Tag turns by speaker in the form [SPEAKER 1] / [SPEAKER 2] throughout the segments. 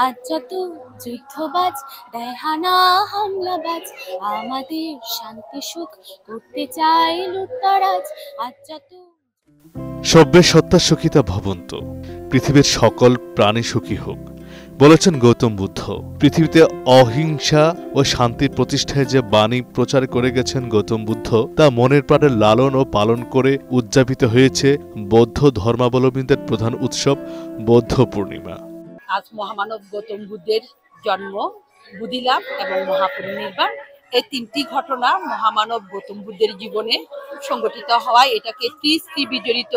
[SPEAKER 1] আজ যত যুদ্ধবাজ দেয় হানা হামলাবাজ, আমাদের শান্তি সুখ করতে চায় লুটতরাজ। আজ যত
[SPEAKER 2] সব্যে সত্তা সুখিতা ভবন্তু, পৃথিবীর সকল প্রাণী সুখী হোক, বলেছেন গৌতম বুদ্ধ। পৃথিবীতে অহিংসা ও শান্তির প্রতিষ্ঠায় যে বাণী প্রচার করে গেছেন গৌতম বুদ্ধ, তা মনের প্রাণে লালন ও পালন করে উদযাপিত হয়েছে বৌদ্ধ ধর্মাবলম্বীদের প্রধান উৎসব বৌদ্ধ পূর্ণিমা।
[SPEAKER 3] আজ মহামানব গৌতম বুদ্ধের জন্ম, বুদ্ধিলাভ এবং মহাপরিনির্বাণ, এই তিনটি ঘটনা মহামানব গৌতম বুদ্ধের জীবনে সংঘটিত হওয়ায় এটাকে ত্রিস্ত্রী বিজড়িত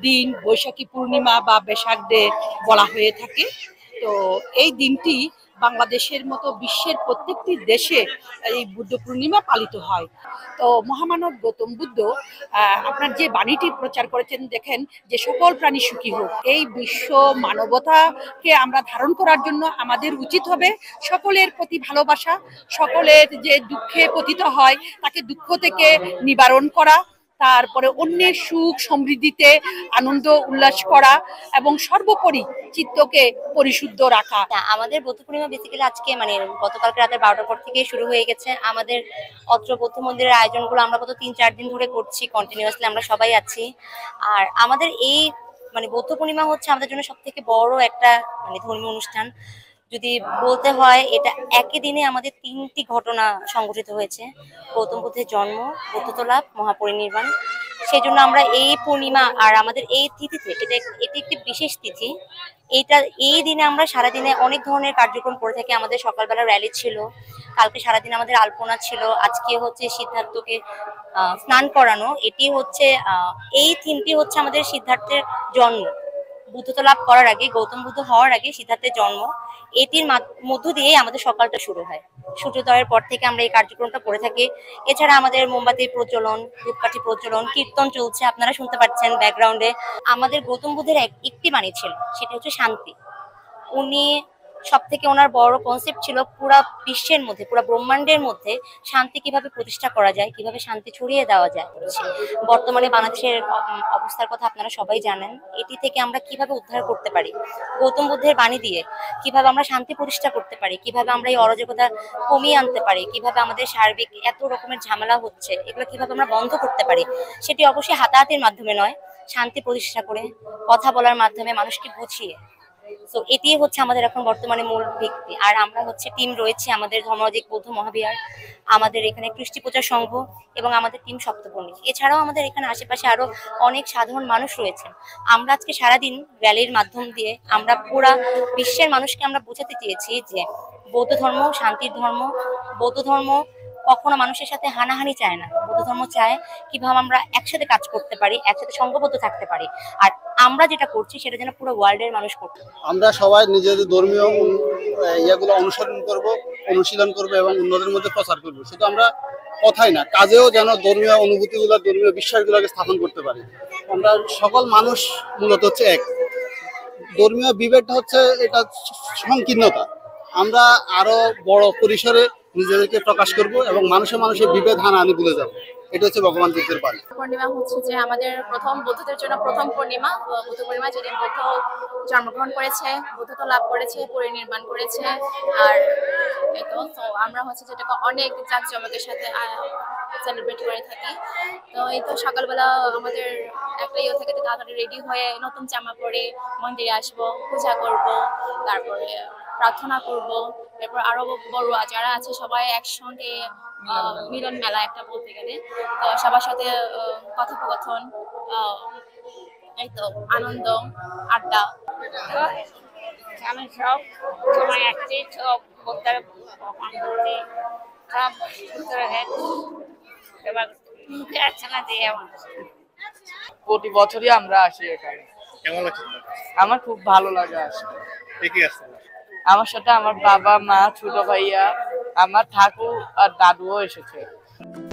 [SPEAKER 3] দিন, বৈশাখী পূর্ণিমা বা বেশাক ডে বলা হয়ে থাকে। তো এই দিনটি বাংলাদেশের মতো বিশ্বের প্রত্যেকটি দেশে এই বুদ্ধ পূর্ণিমা পালিত হয়। তো মহামানব গৌতম বুদ্ধ আপনার যে বাণীটি প্রচার করেছেন, দেখেন যে সকল প্রাণী সুখী হোক, এই বিশ্ব মানবতাকে আমরা ধারণ করার জন্য আমাদের উচিত হবে সকলের প্রতি ভালোবাসা, সকলের যে দুঃখে পতিত হয় তাকে দুঃখ থেকে নিবারণ করা, তারপরে অন্যের সুখ সমৃদ্ধিতে আনন্দ উল্লাস করা এবং সর্বোপরি চিত্তকে পরিশুদ্ধ রাখা।
[SPEAKER 4] আমাদের বৌদ্ধ পূর্ণিমা বেসিক্যালি আজকে গতকালকে রাতের 12টার পর থেকে শুরু হয়ে গেছে। আমাদের অত্র বৌদ্ধ মন্দিরের আয়োজনগুলো আমরা গত 3-4 দিন ধরে করছি কন্টিনিউয়াসলি, আমরা সবাই আছি। আর আমাদের এই বৌদ্ধ পূর্ণিমা হচ্ছে আমাদের জন্য সব থেকে বড় একটা ধর্মীয় অনুষ্ঠান। যদি বলতে হয়, এটা একই দিনে আমাদের 3টি ঘটনা সংঘটিত হয়েছে: গৌতম বুদ্ধের জন্ম, বুদ্ধত্ব লাভ, মহাপরিনির্বাণ। সেই জন্য আমরা এই পূর্ণিমা আর আমাদের এই তিথিতে, এটি একটি বিশেষ তিথি। এই দিনে আমরা সারাদিনে অনেক ধরনের কার্যক্রম করে থাকি। আমাদের সকালবেলা র্যালি ছিল, কালকে সারাদিন আমাদের আলপনা ছিল, আজকে হচ্ছে সিদ্ধার্থকে স্নান করানো। এই থিমটি হচ্ছে আমাদের সিদ্ধার্থের জন্ম, বুদ্ধত্ব লাভ করার আগে, গৌতম বুদ্ধ হওয়ার আগে সিদ্ধার্থের জন্ম। এটির মধ্য দিয়ে আমাদের সকালটা শুরু হয়। সূর্যোদয়ের পর থেকে আমরা এই কার্যক্রমটা করে থাকি। এছাড়া আমাদের মোমবাতির প্রজ্বলন, ধূপকাঠি প্রজ্বলন, কীর্তন চলছে, আপনারা শুনতে পাচ্ছেন ব্যাকগ্রাউন্ডে। আমাদের গৌতম বুদ্ধের একটি বাণী ছিল, সেটা হচ্ছে শান্তি। উনি সব থেকে ওনার বড় কনসেপ্ট ছিল পুরা বিশ্বের মধ্যে, পুরা ব্রহ্মাণ্ডের মধ্যে শান্তি কিভাবে প্রতিষ্ঠা করা যায়, কিভাবে শান্তি ছড়িয়ে দেওয়া যায়। বর্তমানে বাংলাদেশের অবস্থার কথা আপনারা সবাই জানেন। এটি থেকে আমরা কিভাবে উদ্ধার করতে পারি, গৌতম বুদ্ধের বাণী দিয়ে কিভাবে আমরা শান্তি প্রতিষ্ঠা করতে পারি, কিভাবে আমরা এই অরাজকতা কমিয়ে আনতে পারি, কিভাবে আমাদের সার্বিক এত রকমের ঝামেলা হচ্ছে এগুলো কিভাবে আমরা বন্ধ করতে পারি, সেটি অবশ্যই হাতাহাতির মাধ্যমে নয়, শান্তি প্রতিষ্ঠা করে, কথা বলার মাধ্যমে, মানুষকে বুঝিয়ে। তো এটি হচ্ছে আমাদের এখন বর্তমানে মূল ভিত্তি। আর আমরা টিম রয়েছে আমাদের ধর্মরাজিক বৌদ্ধ মহাবিহার, আমাদের এখানে কৃষ্টি প্রচার সংঘ এবং আমাদের টিম সপ্তপর্ণী। এছাড়াও আমাদের এখানে আশেপাশে আরো অনেক সাধারণ মানুষ রয়েছেন। আমরা আজকে সারাদিন র্যালির মাধ্যম দিয়ে আমরা পুরা বিশ্বের মানুষকে আমরা বোঝাতে চেয়েছি যে বৌদ্ধ ধর্ম শান্তির ধর্ম। বৌদ্ধ ধর্ম কখনো মানুষের সাথে হানাহানি চায় না। বৌদ্ধ ধর্ম চায় কিভাবে আমরা একসাথে কাজ করতে পারি, একসাথে সংঘবদ্ধ থাকতে পারি। আর আমরা যেটা করছি সেটা যেন পুরো ওয়ার্ল্ডের মানুষ করতে।
[SPEAKER 5] আমরা সবাই নিজেদের ধর্মীয় ইয়াগুলো অনুসরণ করব, অনুশীলন করব এবং অন্যদের মধ্যে প্রচার করব। শুধু আমরা কথাই না, কাজেও যেন ধর্মীয় অনুভূতিগুলো, ধর্মীয় বিশ্বাসগুলোকে স্থাপন করতে পারি। আমরা সকল মানুষ মূলত হচ্ছে এক। ধর্মীয় বিভেদটা হচ্ছে এটা সংকীর্ণতা। আমরা আরো বড় পরিসরে নিজেদেরকে প্রকাশ করব এবং মানুষের বিভেদ হানাহানি ভুলে যাব। এটা হচ্ছে ভগবান বুদ্ধের বাণী।
[SPEAKER 1] পূর্ণিমা হচ্ছে যে আমাদের প্রথম বুদ্ধদের জন্য প্রথম পূর্ণিমা। বুদ্ধ পূর্ণিমা যেদিন বুদ্ধ জন্মগ্রহণ করেছে, বুদ্ধত্ব লাভ করেছে, পরিনির্বাণ করেছে। আর এই তো আমরা যেটাকে অনেক জাঁকজমকের সাথে সেলিব্রেট করে থাকি। তো এই তো সকালবেলা আমাদের একটা থেকে তাড়াতাড়ি রেডি হয়ে নতুন জামা পরে মন্দিরে আসবো, পূজা করব, তারপরে প্রার্থনা করব। এরপর আরো বড় যারা আছে সবাই একসঙ্গে মিলন মেলা একটা বলতে গেলে, তো সবার সাথে কথোপকথন, এই তো আনন্দ, আড্ডা।
[SPEAKER 6] আমি সব সময় আসছি, সব বলতে সব মুখে আসছে না দিয়ে
[SPEAKER 7] প্রতি বছরই আমরা আসি এখানে।
[SPEAKER 8] কেমন লাগছে?
[SPEAKER 7] আমার খুব ভালো লাগে আসলে।
[SPEAKER 8] ঠিকই আছে।
[SPEAKER 7] আমার সাথে আমার বাবা মা, ছোট ভাইয়া, আমার ঠাকুর আর দাদুও এসেছে।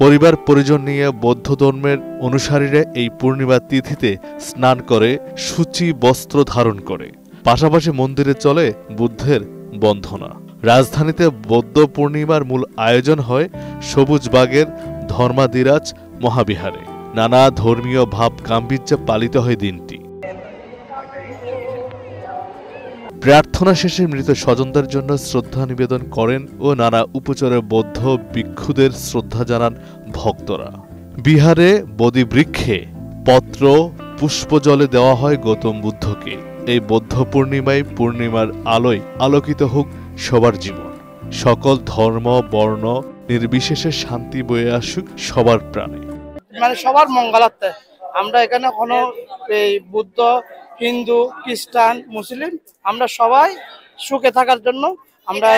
[SPEAKER 2] পরিবার পরিজন নিয়ে বৌদ্ধ ধর্মের অনুসারীরা এই পূর্ণিমা তিথিতে স্নান করে, সূচি বস্ত্র ধারণ করে। পাশাপাশি মন্দিরে চলে বুদ্ধের বন্দনা। রাজধানীতে বৌদ্ধ পূর্ণিমার মূল আয়োজন হয় সবুজবাগের ধর্মাদিরাজ মহাবিহারে। নানা ধর্মীয় ভাব গাম্ভীর্যে পালিত হয় দিনটি। প্রার্থনা শেষে মৃত স্বজনদের জন্য শ্রদ্ধা নিবেদন করেন ও নানা উপচারে বৌদ্ধ ভিক্ষুদের শ্রদ্ধা জানান ভক্তরা। বিহারে বোধি বৃক্ষে পত্র পুষ্পজলে দেওয়া হয় গৌতম বুদ্ধকে। এই বৌদ্ধ পূর্ণিমায় পূর্ণিমার আলোয় আলোকিত হোক সবার জীবন, সকল ধর্ম বর্ণ নির্বিশেষে শান্তি বয়ে আসুক সবার প্রাণে।
[SPEAKER 8] মানে সবার মঙ্গলার্থে আমরা এখানে কোনো এই বুদ্ধ, হিন্দু, খ্রিস্টান, মুসলিম আমরা সবাই সুখে থাকার জন্য, আমরা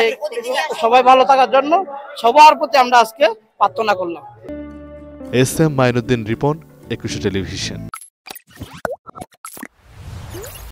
[SPEAKER 8] সবাই ভালো থাকার জন্য সবার প্রতি আমরা আজকে প্রার্থনা করলাম।
[SPEAKER 2] S M Mainuddin Ripon, 21 television.